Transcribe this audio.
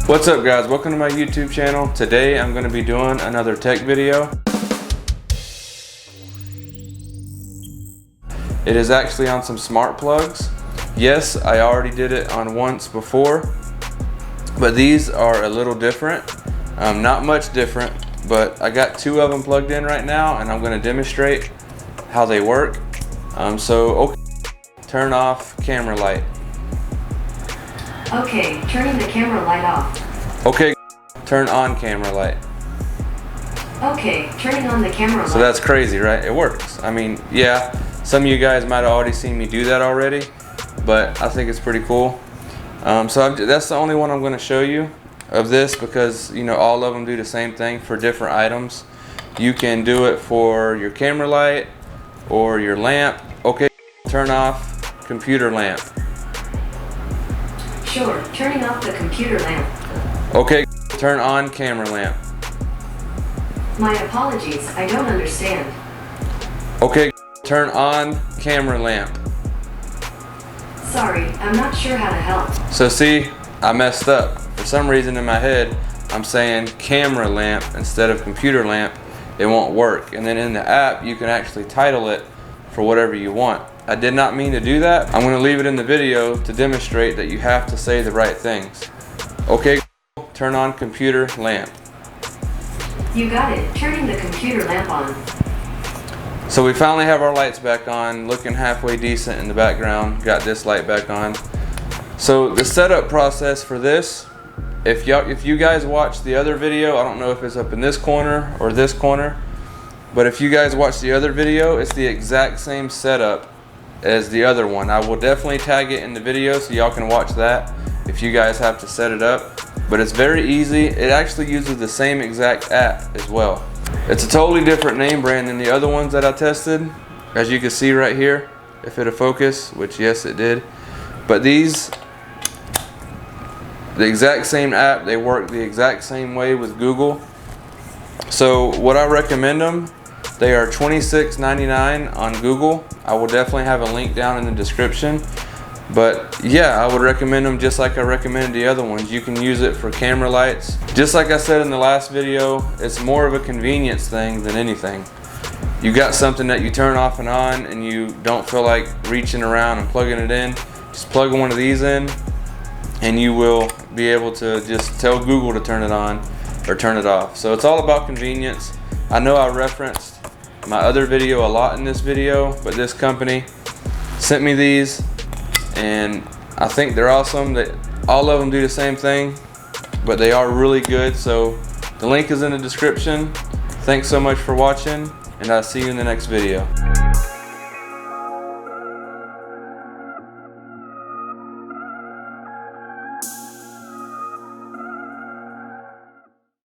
What's up guys, welcome to my YouTube channel. Today I'm going to be doing another tech video. It is actually on some smart plugs. Yes, I already did it on once before, but these are a little different. Not much different, but I got two of them plugged in right now and I'm going to demonstrate how they work. Okay, turn off camera light. Okay, turning the camera light off. Okay, turn on camera light. Okay, turning on the camera light. So that's crazy, right? It works. I mean, yeah, some of you guys might have already seen me do that already, but I think it's pretty cool. That's the only one I'm going to show you of this because, you know, all of them do the same thing for different items. You can do it for your camera light or your lamp. Okay, turn off computer lamp. Sure, turning off the computer lamp. Okay, turn on camera lamp. My apologies, I don't understand. Okay, turn on camera lamp. Sorry, I'm not sure how to help. So see, I messed up. For some reason in my head, I'm saying camera lamp instead of computer lamp. It won't work. And then in the app, you can actually title it for whatever you want. I did not mean to do that. I'm going to leave it in the video to demonstrate that you have to say the right things. Okay, turn on computer lamp. You got it, turning the computer lamp on. So we finally have our lights back on, looking halfway decent in the background. Got this light back on. So the setup process for this, if you guys watch the other video, I don't know if it's up in this corner or this corner, but if you guys watch the other video, it's the exact same setup as the other one. I will definitely tag it in the video so y'all can watch that if you guys have to set it up. But it's very easy. It actually uses the same exact app as well. It's a totally different name brand than the other ones that I tested. As you can see right here, if it'll focus, which yes it did. But these, the exact same app, they work the exact same way with Google. So what I recommend them, they are $26.99 on Google. I will definitely have a link down in the description. But yeah, I would recommend them just like I recommended the other ones. You can use it for camera lights. Just like I said in the last video, it's more of a convenience thing than anything. You got something that you turn off and on and you don't feel like reaching around and plugging it in. Just plug one of these in and you will be able to just tell Google to turn it on or turn it off. So it's all about convenience. I know I referenced my other video a lot in this video, but this company sent me these and I think they're awesome. All of them do the same thing, but they are really good. So the link is in the description. Thanks so much for watching, and I'll see you in the next video.